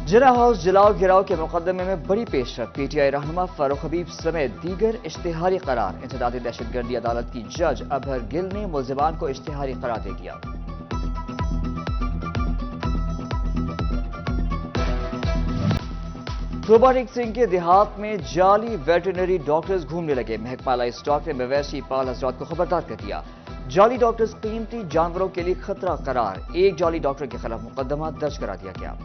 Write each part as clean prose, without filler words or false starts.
जिना house जलाओ गिराव के मुकदमे में बड़ी पेशरफ। पीटीआई रहनुमा फारूक हबीब समेत दीगर इश्तिहारी करार। इंसदादी दहशतगर्दी अदालत की जज अबहर गिल ने मुल्जिमान को इश्तिहारी करार दे दिया। रोबोटिक सिंह के देहात में जाली वेटरनरी डॉक्टर्स घूमने लगे। महकमा लाइफ स्टॉक ने मवेशी पाल हजरात को खबरदार कर दिया। जाली डॉक्टर्स कीमती जानवरों के लिए खतरा करार। एक जाली डॉक्टर के खिलाफ मुकदमा दर्ज करा दिया गया।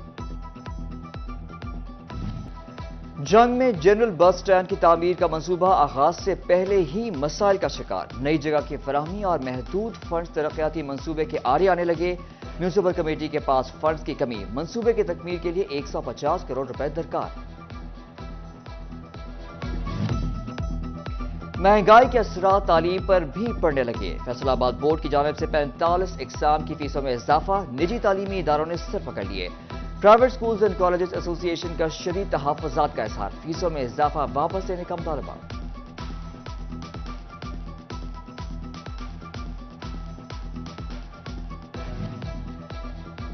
जंग में जनरल बस स्टैंड की तामीर का मंसूबा आगाज से पहले ही मसाइल का शिकार। नई जगह की फराहमी और महदूद फंड्स तरक्याती मंसूबे के आड़े आने लगे। म्यूनिसिपल कमेटी के पास फंड्स की कमी। मंसूबे की तकमील के लिए 150 करोड़ रुपए दरकार। महंगाई के असरात तालीम पर भी पड़ने लगे। फैसलाबाद बोर्ड की जानिब से 45 एग्जाम की फीसों में इजाफा। निजी तालीमी इदारों ने सिर पकड़ लिए। Private schools and colleges association का शदीद तहफ़्फ़ुज़ात का इज़हार। फीसों में इजाफा वापस लेने का मुतालबा।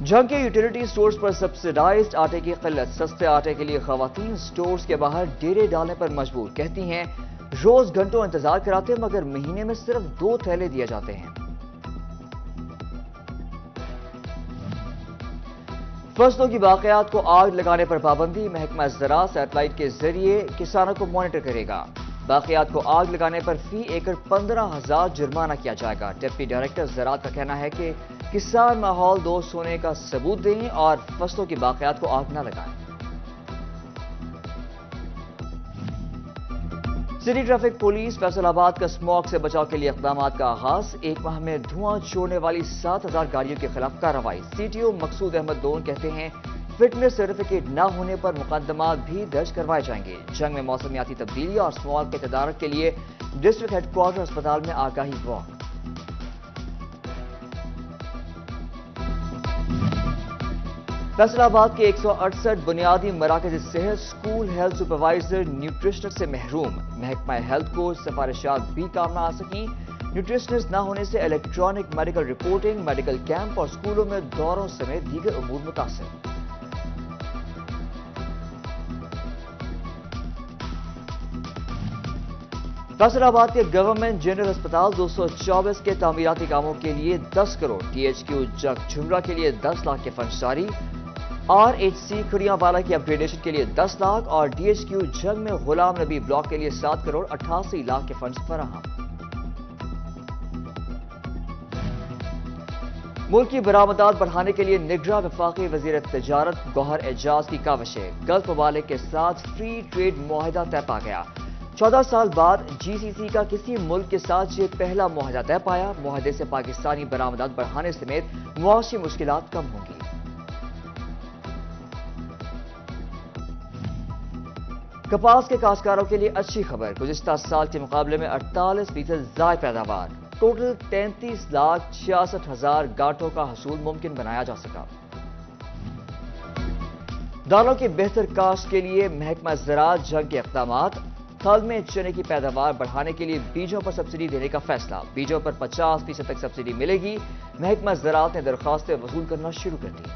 जंग के यूटिलिटी स्टोर्स पर सब्सिडाइज्ड आटे की किल्लत। सस्ते आटे के लिए खवातीन स्टोर्स के बाहर डेरे डालने पर मजबूर। कहती हैं रोज घंटों इंतजार कराते मगर महीने में सिर्फ 2 थैले दिए जाते हैं। फसलों की बाक़ियात को आग लगाने पर पाबंदी। महकमा ज़राअत सैटेलाइट के जरिए किसानों को मॉनिटर करेगा। बाक़ियात को आग लगाने पर फी एकड़ 15,000 जुर्माना किया जाएगा। डिप्टी डायरेक्टर ज़राअत का कहना है कि किसान माहौल दोस्त होने का सबूत दें और फसलों की बाक़ियात को आग न लगाएं। सिटी ट्रैफिक पुलिस फैसलाबाद का स्मॉग से बचाव के लिए इक़दामात का आगाज। एक माह में धुआं छोड़ने वाली 7,000 गाड़ियों के खिलाफ कार्रवाई। सीटीओ मकसूद अहमद दोन कहते हैं फिटनेस सर्टिफिकेट न होने पर मुकदमात भी दर्ज करवाए जाएंगे। जंग में मौसमियाती तब्दीली और स्मॉग के तदारक के लिए डिस्ट्रिक्ट हेडक्वार्टर अस्पताल में आगाही वॉक। फैसलाबाद के 168 बुनियादी मराकज़ सेहत स्कूल हेल्थ सुपरवाइजर न्यूट्रिशनिस्ट से महरूम। महकमा हेल्थ को सिफारिशात भी काम न आ सकी। न्यूट्रिशनिस्ट न होने से electronic medical reporting, medical camp और स्कूलों में दौरों समेत दीगर उमूर मुतासिर। फैसलाबाद के गवर्नमेंट जनरल अस्पताल 224 के तामीराती कामों के लिए 10 करोड़। THQ जग झुमरा के लिए 10 लाख के फंड जारी। RHC खुरियावाला की अपग्रेडेशन के लिए 10 लाख और DHQ जंग में गुलाम नबी ब्लॉक के लिए 7 करोड़ 88 लाख के फंड्स फराहम। मुल्क की बरामदात बढ़ाने के लिए निगरां वफाकी वजीर तजारत गौहर एजाज की काविशें। गल्फ ममालिक के साथ फ्री ट्रेड मुआहिदा तय पा गया। 14 साल बाद GCC का किसी मुल्क के साथ ये पहला मुआहिदा तय पाया। मुआहिदे से पाकिस्तानी बरामदात बढ़ाने समेत मुआशी मुश्किलात कम होंगी। कपास के काश्तकारों के लिए अच्छी खबर। गुज़िश्ता साल के मुकाबले में 48% ज़ायद पैदावार। टोटल 33,66,000 गांठों का हसूल मुमकिन बनाया जा सका। दालों की बेहतर काश्त के लिए महकमा ज़राअत जंग के इक़दामात। थल में चने की पैदावार बढ़ाने के लिए बीजों पर सब्सिडी देने का फैसला। बीजों पर 50% तक सब्सिडी मिलेगी। महकमा ज़राअत ने दरख्वास्तें वसूल करना शुरू कर दी।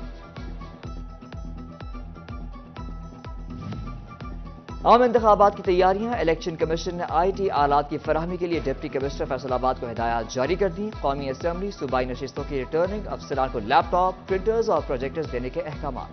आम इंतखाबात की तैयारियां। इलेक्शन कमीशन ने IT आलात की फराहमी के लिए डिप्टी कमिश्नर फैसलाबाद को हिदायत जारी कर दी। कौमी असम्बली सूबाई नशिस्तों की रिटर्निंग अफसरान को लैपटॉप, प्रिंटर्स और प्रोजेक्टर्स देने के अहकामात।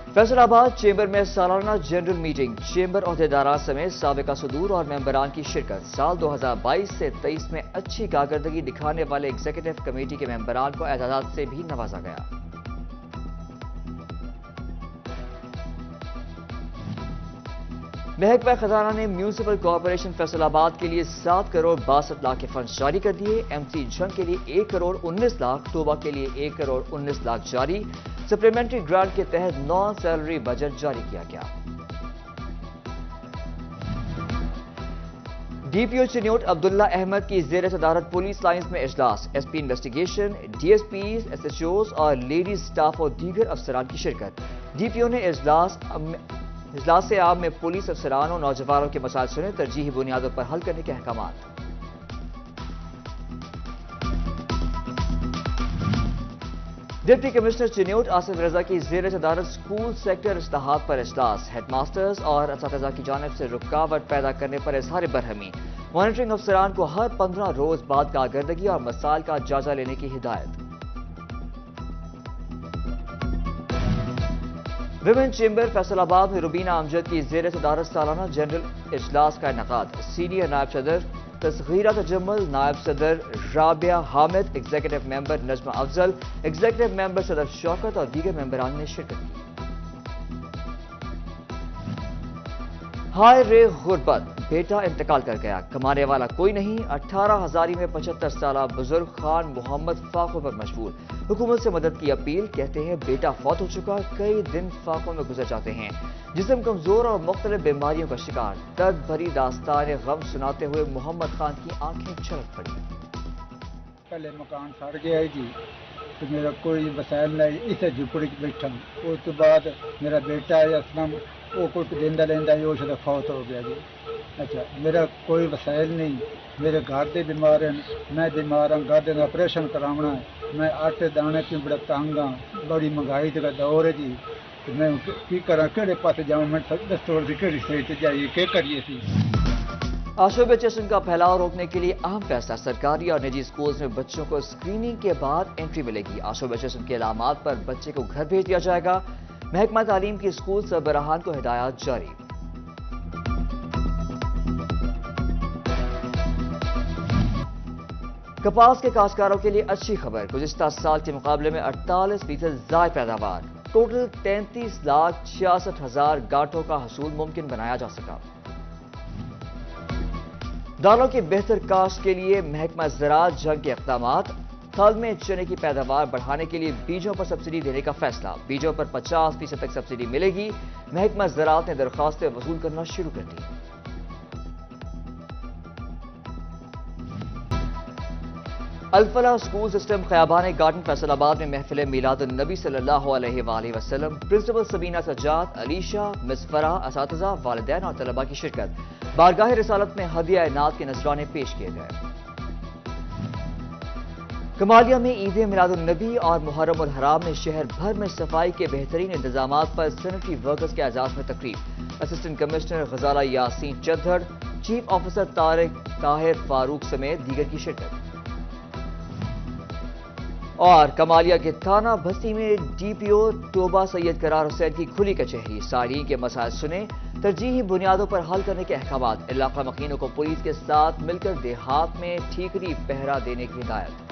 फैसलाबाद चेंबर में सालाना जनरल मीटिंग। चेंबर अहदेदारान समेत साबिका सदूर और मेंबरान की शिरकत। साल 2022 से 23 में अच्छी कारकर्दगी दिखाने वाले एग्जीक्यूटिव कमेटी के मेंबरान को एजाज़ात से भी नवाजा गया। महकमा खजाना ने म्यूनिसिपल कॉर्पोरेशन फैसलाबाद के लिए 7 करोड़ 62 लाख के फंड जारी कर दिए। MC जंग के लिए 1 करोड़ 19 लाख, तोबा के लिए 1 करोड़ 19 लाख जारी। सप्लीमेंट्री ग्रांट के तहत नॉन सैलरी बजट जारी किया गया। DPO चिन्योट अब्दुल्ला अहमद की ज़ेर सदारत पुलिस लाइंस में इजलास। SP इन्वेस्टिगेशन, DSPs, SHOs और लेडीज स्टाफ और दीगर अफसरान की शिरकत। DPO ने इजलास आम में पुलिस अफसरान और नौजवानों के मसाइल सुने। तरजीही बुनियादों पर हल करने के अहकामात। ڈپٹی کمشنر چنیوٹ آصف رضا کی زیر صدارت اسکول سیکٹر اصلاحات پر اجلاس، ہیڈ ماسٹرز اور اساتذہ کی جانب سے رکاوٹ پیدا کرنے پر اظہار برہمی، مانیٹرنگ افسران کو ہر 15 روز بعد کارکردگی اور مسائل کا جائزہ لینے کی ہدایت۔ ویمن چیمبر فیصل آباد میں روبینہ امجد کی زیر صدارت سالانہ جنرل اجلاس کا انعقاد، سینئر نائب صدر تصغیرہ تجمل، نائب صدر رابعہ حامد، ایگزیکٹو ممبر نجمہ افضل، ایگزیکٹو ممبر صدر شوکت اور دیگر ممبران نے شرکت کی۔ ہائے رے غربت، بیٹا انتقال کر گیا، کمانے والا کوئی نہیں، 18 ہزاری میں 75 سالہ بزرگ خان محمد فاقوں پر مشغول، حکومت سے مدد کی اپیل، کہتے ہیں بیٹا فوت ہو چکا، کئی دن فاقوں میں گزر جاتے ہیں، جسم کمزور اور مختلف بیماریوں کا شکار، درد بھری داستان غم سناتے ہوئے محمد خان کی آنکھیں چھلک پڑی۔ پہلے مکان سڑ گیا جی تو میرا کوئی وسائل نہیں، اسے جھپڑی بیٹھا، اس کے بعد میرا بیٹا ہے اسلم، وہ کچھ لینا لینا وہ شاید فوت ہو گیا جی۔ اچھا میرا کوئی وسائل نہیں، میرے گھر دے بیمار ہیں، میں بیمار ہوں، گھر دے آپریشن کراونا ہے، میں آٹے دانے کی بڑا تنگ ہوں، بڑی مہنگائی کا دور ہے جی، میں کی کرا کہڑے پاس جاؤں، میں دستور کی کہڑی صحیح سے جائیے کیا کریے سی۔ آشوب چشم کا پھیلاؤ روکنے کے لیے اہم فیصلہ، سرکاری اور نجی اسکولز میں بچوں کو اسکریننگ کے بعد انٹری ملے گی، آشوب چشم کے علامات پر بچے کو گھر بھیج دیا جائے گا، محکمہ تعلیم کی اسکول سربراہان کو ہدایات جاری۔ کپاس کے کاشتکاروں کے لیے اچھی خبر، گزشتہ سال کے مقابلے میں 48% زائد پیداوار، ٹوٹل 33,66,000 گاٹھوں کا حصول ممکن بنایا جا سکا۔ دالوں کی بہتر کاشت کے لیے محکمہ زراعت جنگ کے اقدامات، تھل میں چنے کی پیداوار بڑھانے کے لیے بیجوں پر سبسڈی دینے کا فیصلہ، بیجوں پر 50% تک سبسڈی ملے گی، محکمہ زراعت نے درخواستیں وصول کرنا شروع کر دی۔ الفلاح اسکول سسٹم خیابان گارڈن فیصل آباد میں محفل میلاد النبی صلی اللہ علیہ وآلہ وسلم، پرنسپل سبینہ سجاد، علیشہ، مصفرہ، اساتذہ، والدین اور طلباء کی شرکت، بارگاہ رسالت میں ہدیہ نعت کے نذرانے پیش کیے گئے۔ کمالیہ میں عید میلاد النبی اور محرم الحرام میں شہر بھر میں صفائی کے بہترین انتظامات پر سینیٹری ورکرز کے اعزاز میں تقریب، assistant commissioner Ghazala Yasin Chadhar, chief officer Tariq Tahir Farooq سمیت دیگر کی شرکت۔ اور کمالیہ کے تھانہ بستی میں ڈی پی او توبہ سید قرار حسین کی کھلی کچہری، صارفین کے مسائل سنے، ترجیحی بنیادوں پر حل کرنے کے احکامات، علاقہ مکینوں کو پولیس کے ساتھ مل کر دیہات میں ٹھیکری پہرا دینے کی ہدایت۔